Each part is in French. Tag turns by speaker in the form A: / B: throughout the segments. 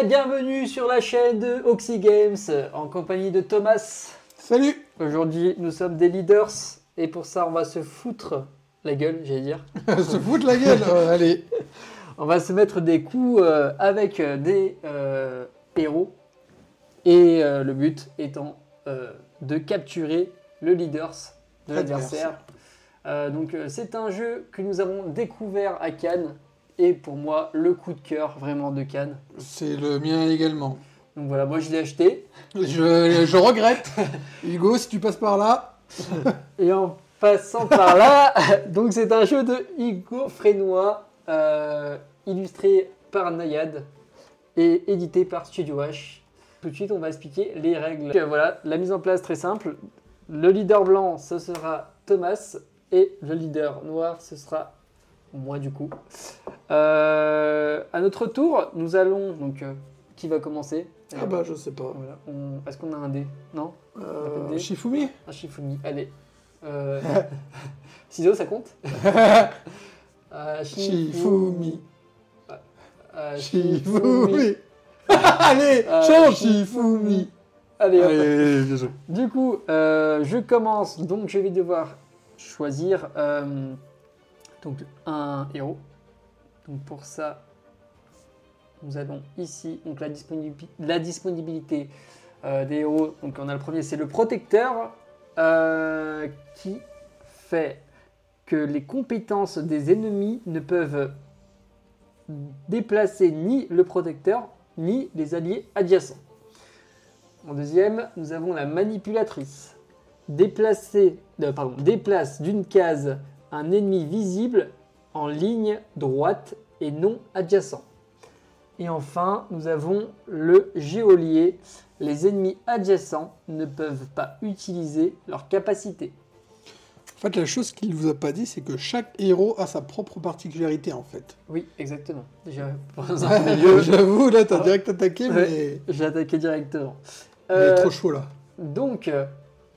A: et bienvenue sur la chaîne de Oxy Games en compagnie de Thomas.
B: Salut.
A: Aujourd'hui, nous sommes des leaders et pour ça, on va se foutre la gueule, j'allais dire.
B: Se foutre la gueule, allez.
A: On va se mettre des coups avec des héros et le but étant de capturer le leaders de l'adversaire. Donc c'est un jeu que nous avons découvert à Cannes et pour moi le coup de cœur vraiment de Cannes.
B: C'est le mien également.
A: Donc voilà, moi je l'ai acheté.
B: Je regrette. Hugo, si tu passes par là.
A: Et en passant par là, donc c'est un jeu de Hugo Frénois, illustré par Nayad et édité par Studio H. Tout de suite, on va expliquer les règles. Donc, voilà, la mise en place très simple. Le leader blanc, ce sera Thomas et le leader noir, ce sera moi du coup. À notre tour, nous allons donc qui va commencer?
B: Ah bah je sais pas.
A: Voilà, est-ce qu'on a un dé? Non?
B: Shifumi.
A: Un Shifumi, allez. Ciseaux, ça compte?
B: Shifumi.
A: Shifumi.
B: Allez, change Shifumi.
A: Allez, hop.
B: Allez, bien joué.
A: Du coup, je commence. Donc, je vais devoir choisir donc, un héros. Donc, pour ça, nous avons ici donc, la disponibilité des héros. Donc, on a le premier, c'est le protecteur. Qui fait que les compétences des ennemis ne peuvent déplacer ni le protecteur ni les alliés adjacents. En deuxième, nous avons la manipulatrice. Déplace d'une case un ennemi visible en ligne droite et non adjacent. Et enfin, nous avons le geôlier. Les ennemis adjacents ne peuvent pas utiliser leur capacité.
B: En fait, la chose qu'il ne vous a pas dit, c'est que chaque héros a sa propre particularité, en fait.
A: Oui, exactement. Déjà,
B: j'avoue, là, t'as direct attaqué,
A: ouais, mais... J'ai attaqué directement.
B: Il est trop chaud, là.
A: Donc,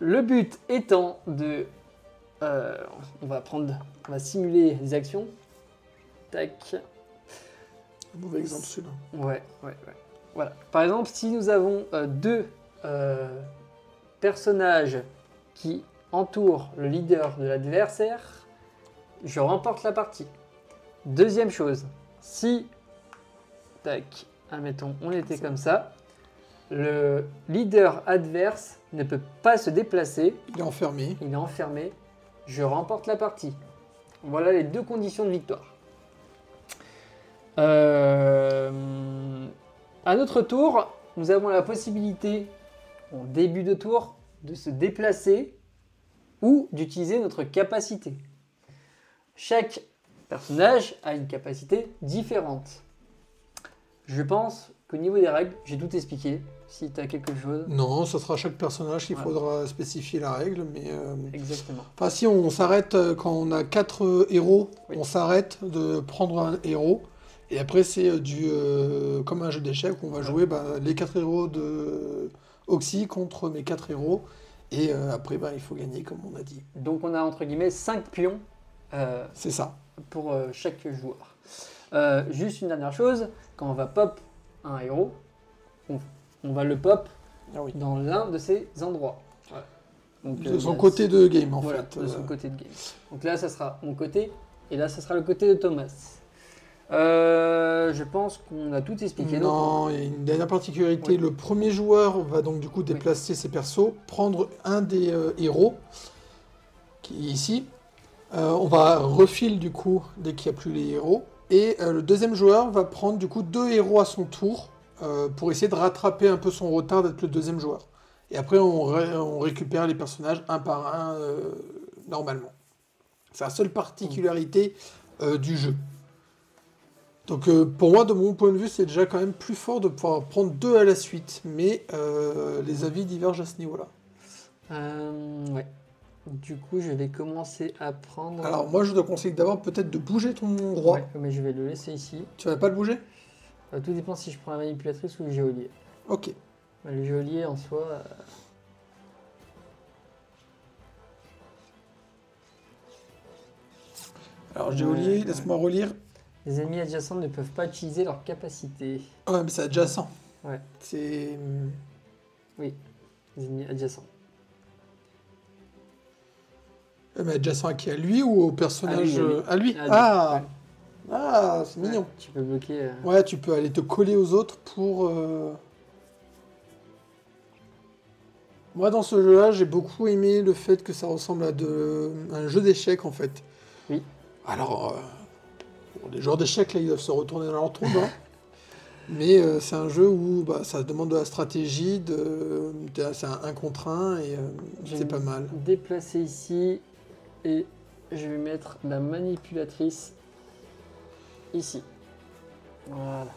A: le but étant de... on va simuler des actions. Tac.
B: Un mauvais exemple, celui-là.
A: Ouais. Voilà. Par exemple, si nous avons deux personnages qui entourent le leader de l'adversaire, je remporte la partie. Deuxième chose, si, tac, admettons, on était comme ça, le leader adverse ne peut pas se déplacer.
B: Il est enfermé.
A: Je remporte la partie. Voilà les deux conditions de victoire. À notre tour, nous avons la possibilité, en début de tour, de se déplacer ou d'utiliser notre capacité. Chaque personnage a une capacité différente. Je pense qu'au niveau des règles, j'ai tout expliqué. Si tu as quelque chose...
B: Non, ce sera chaque personnage qu'il faudra spécifier la règle, mais...
A: Exactement.
B: Enfin, si on s'arrête quand on a 4 héros,
A: oui.
B: On s'arrête de prendre un héros. Et après, c'est comme un jeu d'échecs où on va jouer les 4 héros de Oxy contre mes 4 héros. Et après, il faut gagner, comme on a dit.
A: Donc, on a entre guillemets 5 pions.
B: C'est ça.
A: Pour chaque joueur. Juste une dernière chose, quand on va pop un héros, on va le pop dans l'un de ces endroits. Voilà. Donc,
B: de son côté de game, en fait.
A: De son côté de game. Donc là, ça sera mon côté, et là, ça sera le côté de Thomas. Je pense qu'on a tout expliqué.
B: Non, il y a une dernière particularité. Oui. Le premier joueur va donc du coup déplacer ses persos, prendre un des héros, qui est ici. On va refiler du coup dès qu'il n'y a plus les héros. Et le deuxième joueur va prendre du coup 2 héros à son tour pour essayer de rattraper un peu son retard d'être le deuxième joueur. Et après on récupère les personnages un par un normalement. C'est la seule particularité du jeu. Donc pour moi, de mon point de vue, c'est déjà quand même plus fort de pouvoir prendre 2 à la suite. Mais les avis divergent à ce niveau-là.
A: Ouais. Du coup, je vais commencer à prendre...
B: Alors moi, je te conseille d'abord peut-être de bouger ton roi.
A: Ouais, mais je vais le laisser ici.
B: Tu vas pas le bouger?
A: Tout dépend si je prends la manipulatrice ou le geôlier.
B: Ok.
A: Le geôlier, en soi...
B: Alors geôlier, laisse-moi relire.
A: Les ennemis adjacents ne peuvent pas utiliser leur capacité.
B: Ouais, mais c'est adjacent.
A: Ouais.
B: C'est...
A: Oui, les ennemis adjacents.
B: Mais adjacent à qui? À lui ou au personnage? À lui.
A: À lui.
B: Ah,
A: Ouais.
B: ah, c'est
A: Ouais,
B: mignon.
A: tu peux bloquer.
B: Ouais, tu peux aller te coller aux autres pour... Moi, dans ce jeu-là, j'ai beaucoup aimé le fait que ça ressemble à un jeu d'échecs, en fait.
A: Oui.
B: Alors, bon, les joueurs d'échecs, là, ils doivent se retourner dans leur trombe, hein. Mais c'est un jeu où bah, ça demande de la stratégie, c'est un 1 contre 1, et
A: Je vais
B: c'est pas
A: me
B: mal.
A: déplacer ici et je vais mettre la manipulatrice ici. Voilà.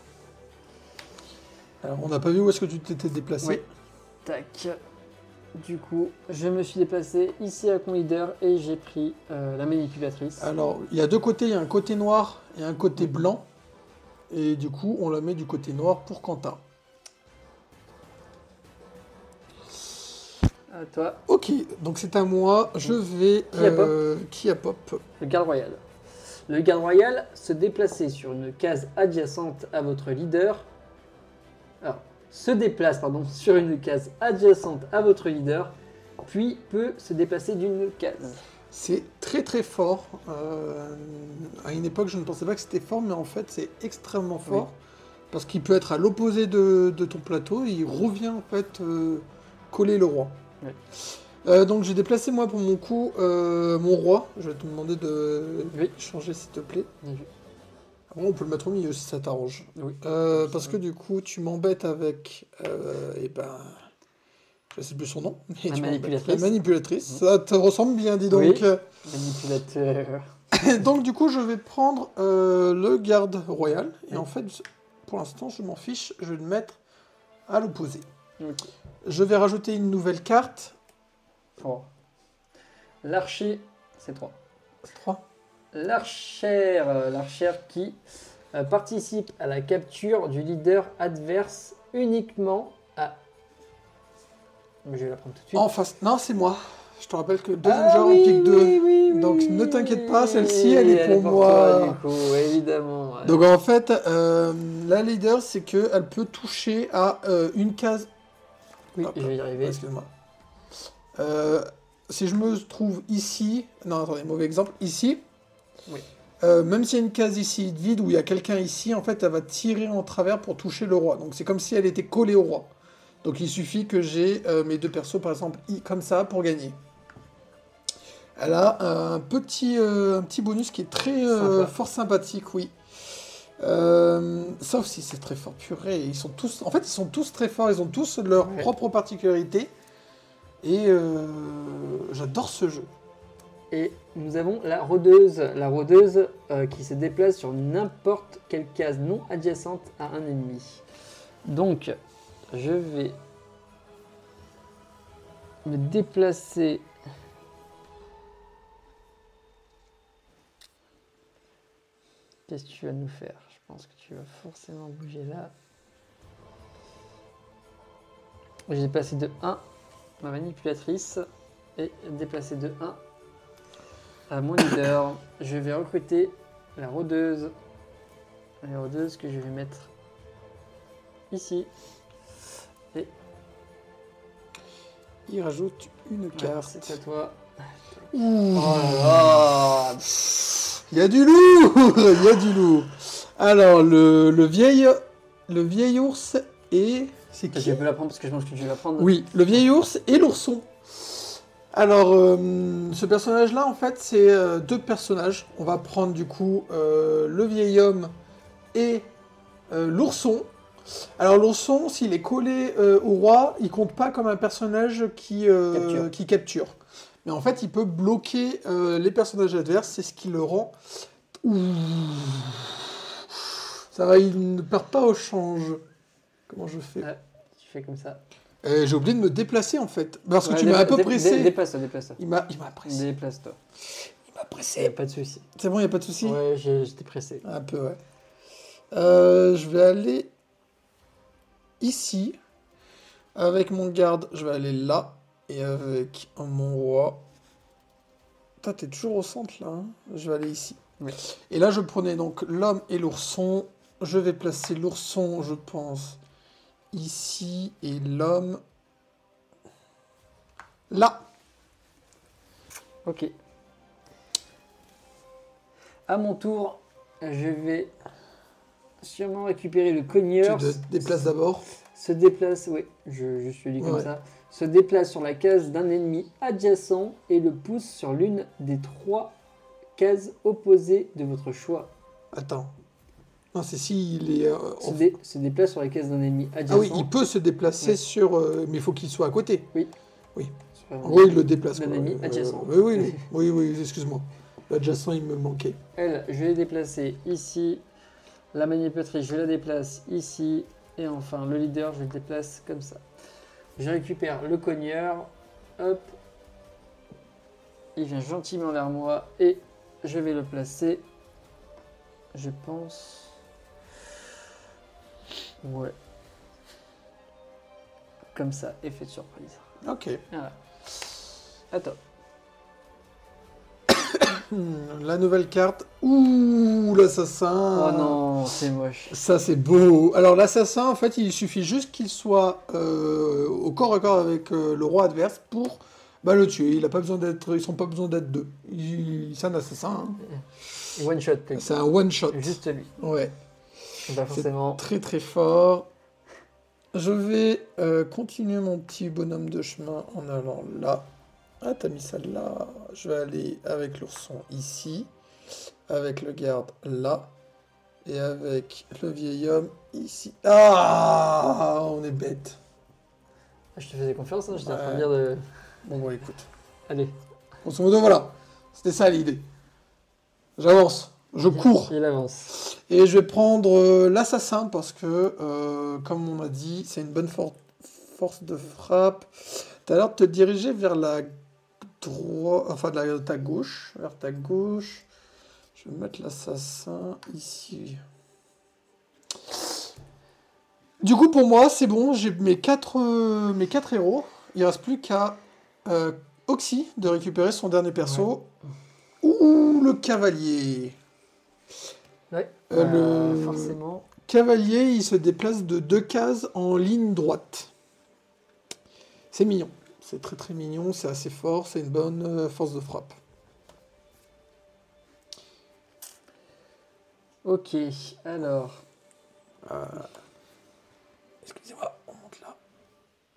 B: Alors, on n'a pas vu où est-ce que tu t'étais déplacé.
A: Oui. Tac. Du coup, je me suis déplacé ici à Con Leader et j'ai pris la manipulatrice.
B: Alors, il y a deux côtés, il y a un côté noir et un côté blanc. Et du coup, on la met du côté noir pour Quentin.
A: À toi,
B: Ok, donc c'est à moi. Je vais... Qui a pop?
A: le garde royal. Le garde royal se déplacer sur une case adjacente à votre leader. Alors, se déplace sur une case adjacente à votre leader, puis peut se déplacer d'une case.
B: C'est très très fort. À une époque, je ne pensais pas que c'était fort, mais en fait, c'est extrêmement fort.
A: Oui.
B: Parce qu'il peut être à l'opposé de ton plateau. Il revient en fait coller le roi.
A: Oui.
B: Donc j'ai déplacé moi pour mon coup mon roi. Je vais te demander de changer s'il te plaît.
A: Bien vu.
B: Bon, on peut le mettre au milieu si ça t'arrange.
A: Oui.
B: Parce que du coup, tu m'embêtes avec... et ben... Je sais plus son nom. Mais
A: La
B: tu m'embêtes.
A: manipulatrice.
B: La manipulatrice. Ça te ressemble bien, dis donc.
A: Oui. Manipulateur.
B: Donc du coup, je vais prendre le garde royal. Et en fait, pour l'instant, je m'en fiche. Je vais le mettre à l'opposé.
A: Ok.
B: Je vais rajouter une nouvelle carte.
A: 3. L'archer, c'est 3.
B: 3.
A: L'archère qui participe à la capture du leader adverse uniquement à... Je vais la prendre tout de suite.
B: En face. Non, c'est moi. Je te rappelle que le deuxième joueur en pique 2. Donc ne t'inquiète pas, celle-ci, elle est pour moi.
A: Toi, du coup, évidemment. Ouais.
B: Donc en fait, la leader, c'est qu'elle peut toucher à une case.
A: Oui,
B: Hop,
A: je vais y arriver.
B: excuse-moi. Si je me trouve ici, non attendez, mauvais exemple, ici,
A: Oui.
B: même s'il y a une case ici vide où il y a quelqu'un ici, en fait elle va tirer en travers pour toucher le roi. Donc c'est comme si elle était collée au roi. Donc il suffit que j'ai mes deux persos par exemple comme ça pour gagner. Elle a un petit bonus qui est très fort sympathique, oui. Ça aussi c'est très fort, purée. Ils sont tous, en fait ils sont tous très forts, ils ont tous leur propre particularité. Et j'adore ce jeu.
A: Et nous avons la rôdeuse qui se déplace sur n'importe quelle case non adjacente à un ennemi. Donc, je vais me déplacer. Qu'est-ce que tu vas nous faire? Je pense que tu vas forcément bouger là. J'ai déplacé de 1 ma manipulatrice et déplacé de 1 à mon leader. Je vais recruter la rôdeuse. La rôdeuse que je vais mettre ici. Et
B: il rajoute une carte.
A: C'est à toi.
B: Ouh.
A: Oh là là.
B: Il y a du lourd. Il y a du lourd. Alors, le vieil ours et... C'est qui?
A: Je peux la prendre parce que je pense que tu vas la prendre.
B: Oui, le vieil ours et l'ourson. Alors, ce personnage-là, en fait, c'est deux personnages. On va prendre, du coup, le vieil homme et l'ourson. Alors, l'ourson, s'il est collé au roi, il compte pas comme un personnage qui capture. Mais en fait, il peut bloquer les personnages adverses. C'est ce qui le rend... Ouh. Ça va, il ne perd pas au change. Comment je fais?
A: Tu fais comme ça.
B: J'ai oublié de me déplacer en fait. Parce que tu m'as un peu pressé.
A: Déplace-toi.
B: Il m'a pressé.
A: Déplace-toi.
B: Il m'a
A: Y a
B: pressé.
A: pas de souci.
B: C'est bon, il n'y a pas de souci?
A: Ouais, j'étais pressé.
B: Un peu, ouais. Je vais aller ici. Avec mon garde, je vais aller là. Et avec mon roi. Putain, t'es toujours au centre là. Hein, je vais aller ici.
A: Oui.
B: Et là, je prenais donc l'homme et l'ourson. Je vais placer l'ourson, je pense, ici, et l'homme là.
A: Ok. À mon tour, je vais sûrement récupérer le
B: Tu
A: cogneur.
B: te déplaces d'abord.
A: Se déplace, oui, je suis dit comme
B: Ouais.
A: ça. Se déplace sur la case d'un ennemi adjacent et le pousse sur l'une des 3 cases opposées de votre choix.
B: Attends. Non, c'est s'il est...
A: Se déplace sur la case d'un ennemi
B: Ah
A: adjacent.
B: oui, il peut se déplacer
A: Ouais.
B: sur... mais il faut qu'il soit à côté.
A: Oui.
B: Oui.
A: Sur un-
B: Oui, il le déplace.
A: D'un
B: quoi.
A: ennemi adjacent.
B: Oui, oui, oui, oui, excuse-moi. L'adjacent, il me manquait.
A: Elle, je vais les déplacer ici. La manipulatrice, je la déplace ici. Et enfin, le leader, je le déplace comme ça. Je récupère le cogneur. Hop. Il vient gentiment vers moi et je vais le placer. Je pense. Ouais. Comme ça, effet de surprise.
B: Ok.
A: Voilà. Attends.
B: La nouvelle carte. Ouh, l'assassin.
A: Oh non, c'est moche.
B: Ça, c'est beau. Alors, l'assassin, en fait, il suffit juste qu'il soit au corps à corps avec le roi adverse pour le tuer. Il a pas besoin d'être, ils sont pas besoin d'être deux. C'est un assassin. Hein.
A: One shot.
B: C'est un one shot.
A: Juste lui.
B: Ouais.
A: Bah forcément.
B: Très très fort. Je vais continuer mon petit bonhomme de chemin en allant là. Ah, t'as mis ça là. Je vais aller avec l'ourson ici. Avec le garde là. Et avec le vieil homme ici. Ah, on est bête.
A: Je te faisais confiance, hein, j'étais en train de
B: Ouais.
A: dire de.
B: Bon, bon, écoute.
A: Allez.
B: Grosso modo, voilà. C'était ça l'idée. J'avance. Je cours.
A: Il avance.
B: Et je vais prendre l'assassin parce que, comme on a dit, c'est une bonne force de frappe. T'as l'air de te diriger vers la droite, enfin ta gauche, vers ta gauche. Je vais mettre l'assassin ici. Du coup, pour moi, c'est bon. J'ai mes quatre héros. Il reste plus qu'à Oxy de récupérer son dernier perso. Ouh, le cavalier.
A: Ouais.
B: Le
A: Forcément.
B: cavalier, il se déplace de 2 cases en ligne droite. C'est mignon. C'est très très mignon, c'est assez fort, c'est une bonne force de frappe.
A: Ok, alors.
B: Excusez-moi, on monte là.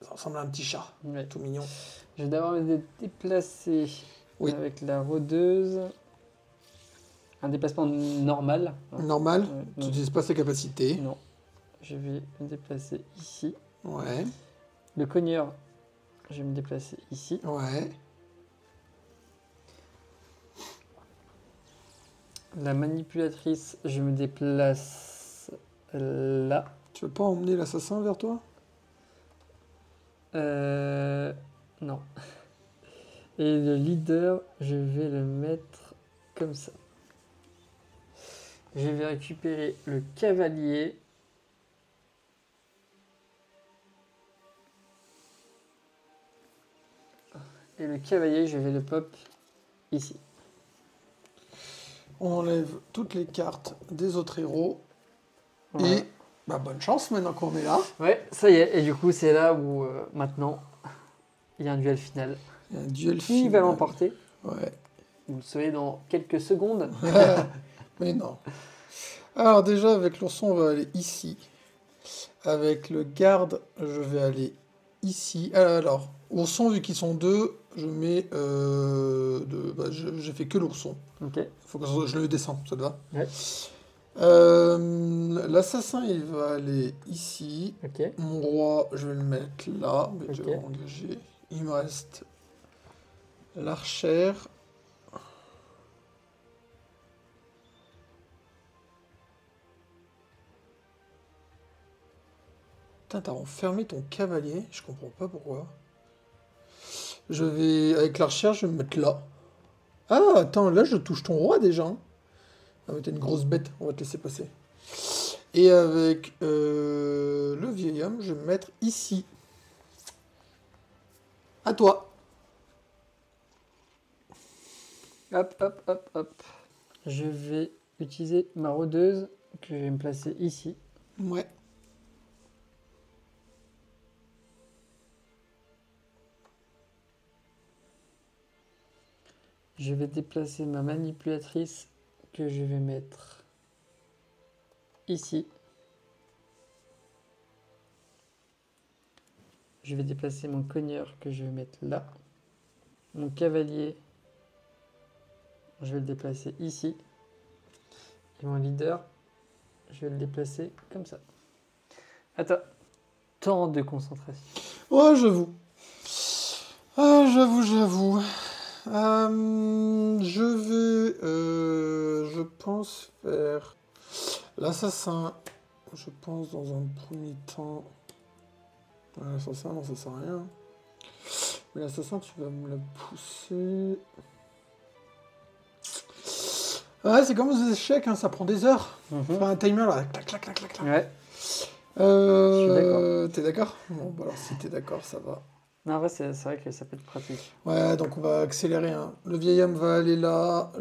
B: Ça ressemble à un petit chat,
A: Ouais.
B: tout mignon.
A: Je vais d'abord me déplacer
B: Oui.
A: avec la rôdeuse. Un déplacement normal.
B: Normal,
A: Ouais,
B: tu
A: non.
B: n'utilises pas ses capacités.
A: Non. Je vais me déplacer ici.
B: Ouais,
A: Le cogneur, je vais me déplacer ici.
B: ouais.
A: La manipulatrice, je me déplace là.
B: Tu veux pas emmener l'assassin vers toi?
A: Non. Et le leader, je vais le mettre comme ça. Je vais récupérer le cavalier. Et le cavalier, je vais le pop ici.
B: On enlève toutes les cartes des autres héros.
A: Voilà.
B: Et bonne chance maintenant qu'on est là.
A: Ouais, ça y est. Et du coup, c'est là où maintenant, il y a un duel final.
B: Il y a un duel
A: Qui
B: final.
A: va l'emporter?
B: Ouais.
A: Vous le saurez dans quelques secondes.
B: Mais non. Alors déjà, avec l'ourson, on va aller ici. Avec le garde, je vais aller ici. Alors, ourson, vu qu'ils sont deux, je mets... j'ai fait que l'ourson.
A: Ok.
B: Faut que je le descends, ça te va?
A: Ouais.
B: L'assassin, il va aller ici.
A: Ok.
B: Mon roi, je vais le mettre là. Mais je
A: Ok.
B: vais engager. Il me reste l'archère. Putain, t'as enfermé ton cavalier. Je comprends pas pourquoi. Je vais, avec l'archère, je vais me mettre là. Ah, attends, là, je touche ton roi déjà. Hein. Ah, mais t'es une grosse bête. On va te laisser passer. Et avec le vieil homme, je vais me mettre ici. À toi.
A: Hop, hop, hop, hop. Je vais utiliser ma rôdeuse que je vais me placer ici.
B: Ouais.
A: Je vais déplacer ma manipulatrice que je vais mettre ici. Je vais déplacer mon cogneur que je vais mettre là. Mon cavalier, je vais le déplacer ici. Et mon leader, je vais le déplacer comme ça. Attends, temps de concentration.
B: Ouais, j'avoue. Ah, j'avoue. Je pense faire l'assassin. Je pense dans un premier temps. L'assassin, non, ça sert à rien. Mais l'assassin, tu vas me la pousser. Ouais, c'est comme aux échecs, hein, ça prend des heures. Enfin, un timer là, clac, clac, clac, clac, clac.
A: Ouais. Je suis d'accord.
B: T'es d'accord? Bon, bah alors si t'es d'accord, ça va.
A: Non, en vrai, c'est vrai que ça peut être pratique.
B: Ouais, donc on va accélérer. Hein. Le vieil homme va aller là.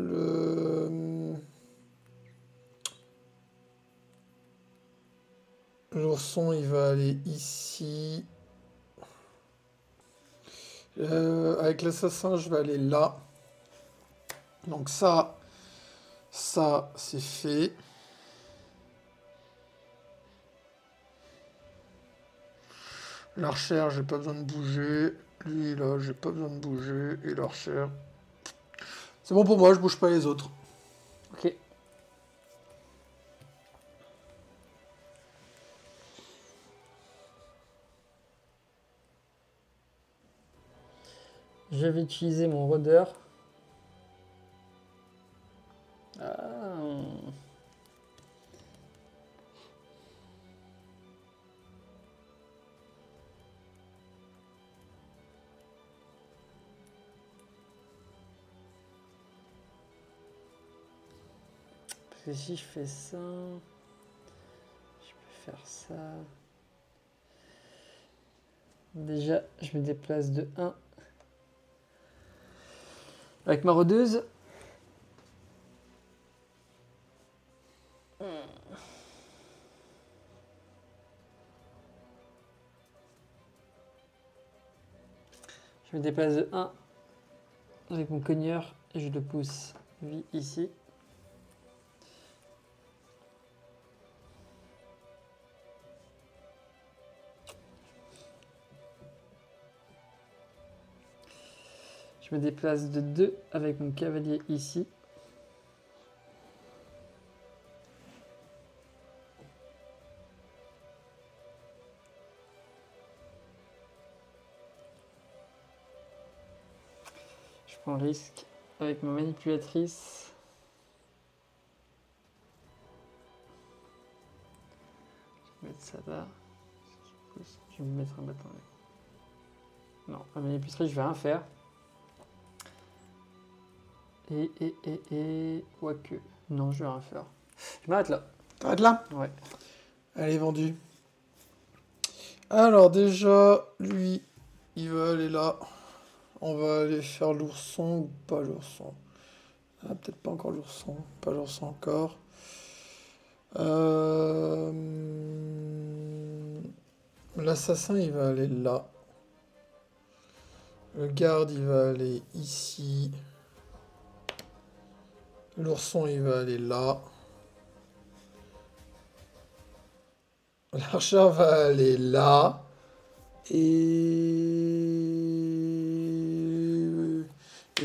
B: L'ourson, il va aller ici. Avec l'assassin, je vais aller là. Donc ça c'est fait. L'archère, j'ai pas besoin de bouger. Lui, là, j'ai pas besoin de bouger. Et l'archère. C'est bon pour moi, je bouge pas les autres.
A: Ok. Je vais utiliser mon rôdeur. Ah. Parce que si je fais ça, je peux faire ça. Déjà, je me déplace de 1 avec ma rôdeuse. Je me déplace de 1 avec mon cogneur et je le pousse lui ici. Je me déplace de 2 avec mon cavalier ici. Je prends le risque avec ma manipulatrice. Je vais mettre ça là. Je vais me mettre un bâton. Non, ma manipulatrice, je vais rien faire. Quoique. Non, je vais rien faire. Je m'arrête là.
B: T'arrêtes là?
A: Ouais.
B: Elle est vendue. Alors déjà, lui, il va aller là. On va aller faire l'ourson ou pas l'ourson. Ah, peut-être pas encore l'ourson. Pas l'ourson encore. L'assassin, il va aller là. Le garde, il va aller ici. L'ourson, il va aller là. L'archer va aller là. Et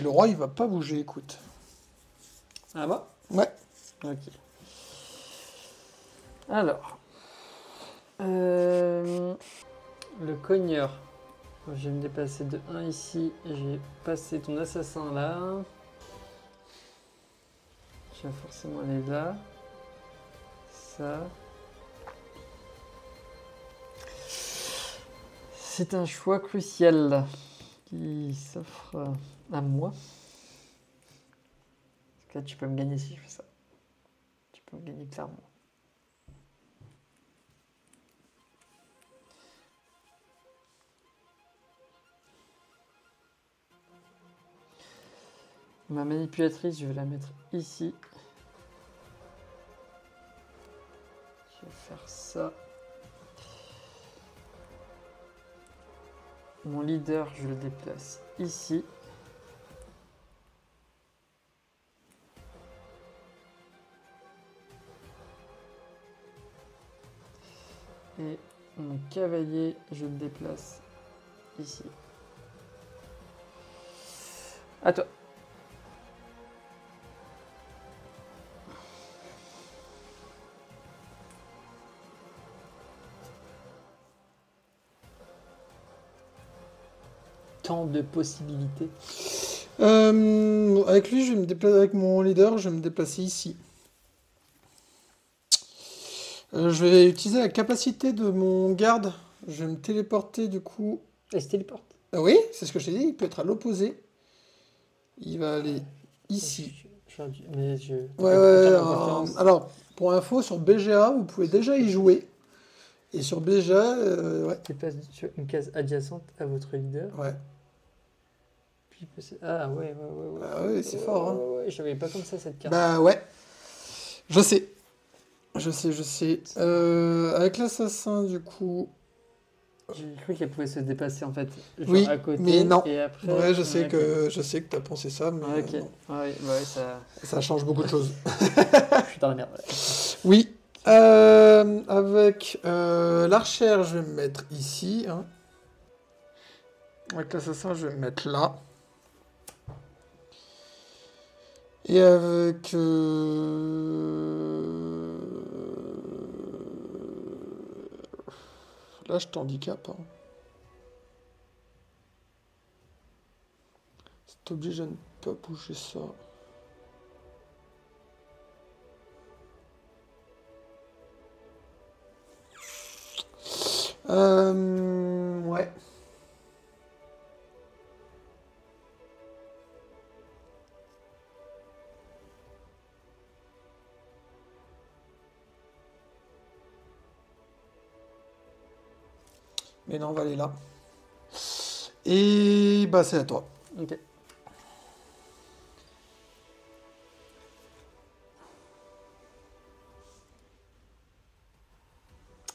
B: le roi, il va pas bouger, écoute.
A: Ah bah?
B: Ouais.
A: Ok. Alors. Le cogneur. Je vais me déplacer de 1 ici. Et je vais passer ton assassin là. Je vais forcément aller là. Ça. C'est un choix crucial qui s'offre à moi. Parce que là, tu peux me gagner si je fais ça. Tu peux me gagner clairement. Ma manipulatrice, je vais la mettre ici. ça. Mon leader, je le déplace ici. Et mon cavalier, je le déplace ici. À toi. Tant de possibilités.
B: Avec lui, je vais me déplacer avec mon leader, je vais me déplacer ici. Je vais utiliser la capacité de mon garde. Je vais me téléporter du coup.
A: Il se téléporte.
B: Ah oui, c'est ce que je t'ai dit, il peut être à l'opposé. Il va aller ici.
A: Mais je...
B: Ouais, alors, pour info, sur BGA, vous pouvez déjà y jouer. Et sur BGA, ouais.
A: Déplace sur une case adjacente à votre leader.
B: Ouais.
A: Puis, ah ouais.
B: Ah ouais, c'est fort. Hein.
A: Ouais, je savais pas comme ça cette carte.
B: Bah ouais. Je sais. Avec l'assassin, du coup.
A: J'ai cru qu'elle pouvait se dépasser en fait. Genre
B: Oui,
A: à côté,
B: mais non.
A: Et après...
B: Ouais, je sais
A: ok.
B: que t'as pensé ça, mais
A: Ok.
B: non.
A: Ouais, ça...
B: Ça change beaucoup de choses.
A: Je suis dans la merde. Ouais.
B: Oui. Avec l'archère, je vais me mettre ici. Hein. Avec l'assassin, je vais me mettre là. Et avec... Là, je t'handicape. Hein. C'est obligé de ne pas bouger ça. Ouais. Mais non, on va aller là. Et bah c'est à toi.
A: Ok.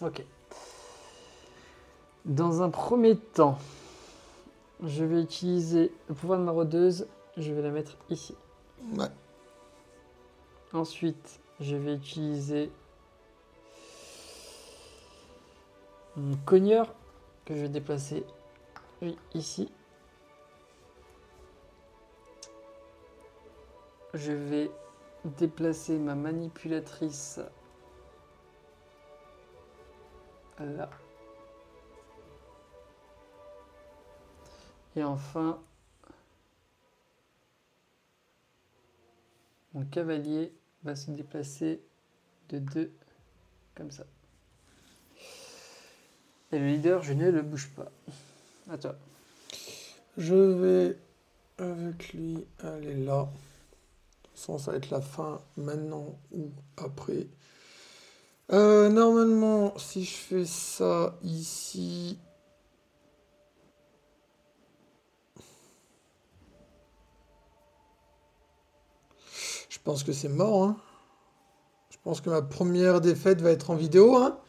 A: Ok. Dans un premier temps, je vais utiliser le pouvoir de maraudeuse. Je vais la mettre ici.
B: Ouais.
A: Ensuite, je vais utiliser mon cogneur que je vais déplacer ici. Je vais déplacer ma manipulatrice là. Et enfin, mon cavalier va se déplacer de 2 comme ça. Et le leader, je ne le bouge pas. À toi.
B: Je vais avec lui aller là. De toute façon, ça va être la fin maintenant ou après. Normalement, si je fais ça ici... Je pense que c'est mort. Hein. Je pense que ma première défaite va être en vidéo. Hein.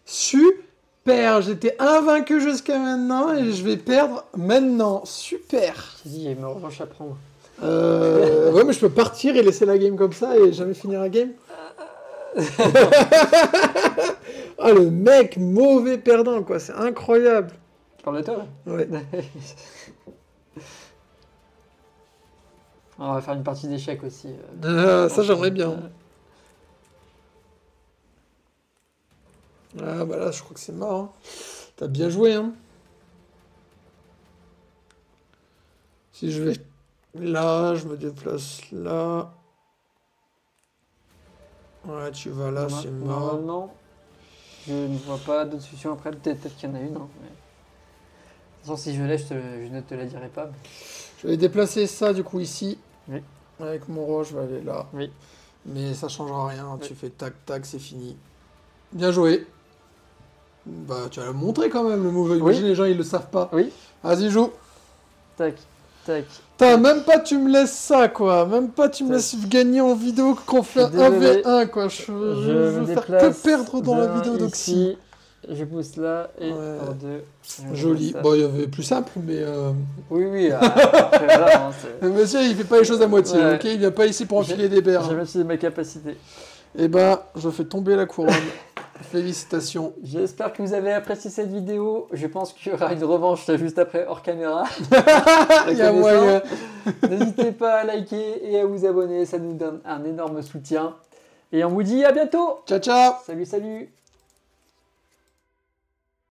B: Super! J'étais invaincu jusqu'à maintenant et je vais perdre maintenant. Super!
A: J'ai dit, il y a une revanche à prendre.
B: Ouais, mais je peux partir et laisser la game comme ça et jamais finir la game. Ah, le mec, mauvais perdant, quoi. C'est incroyable.
A: Tu parles de toi, là?
B: Ouais.
A: On va faire une partie d'échecs aussi.
B: Ça, j'aimerais bien. Ah, bah là, je crois que c'est mort. Hein. T'as bien joué, hein. Si je vais là, je me déplace là. Ouais, tu vas là, c'est mort.
A: Normalement, je ne vois pas d'autre solution après. Peut-être qu'il y en a une. Hein, mais... De toute façon, si je l'ai, je ne te la dirai pas.
B: Je vais déplacer ça, du coup, ici.
A: Oui.
B: Avec mon roi, je vais aller là.
A: Oui.
B: Mais ça changera rien.
A: Oui.
B: Tu fais tac, tac, c'est fini. Bien joué. Bah, tu vas le montrer quand même, le move. Imagine, les gens, ils le savent pas.
A: Oui.
B: Vas-y, joue.
A: Tac, Tac.
B: Putain, même pas tu me laisses ça, quoi. Même pas tu me laisses gagner en vidéo qu'on fait un
A: Désolé.
B: 1v1, quoi. Je veux faire que perdre dans la vidéo d'Oxy.
A: Ici, je pousse là et
B: Ouais.
A: en deux.
B: Joli. Bon, il y avait plus simple, mais...
A: Oui, oui. Après, voilà, hein,
B: Le monsieur, il fait pas les choses à moitié,
A: Ouais.
B: ok? Il vient pas ici pour enfiler des
A: j'ai
B: berres.
A: maîtrisé ma capacité.
B: Eh ben, je fais tomber la couronne. Félicitations.
A: J'espère que vous avez apprécié cette vidéo. Je pense qu'il y aura une revanche juste après hors caméra.
B: Il y a moyen.
A: N'hésitez pas à liker et à vous abonner, ça nous donne un énorme soutien. Et on vous dit à bientôt.
B: Ciao, ciao.
A: Salut, salut.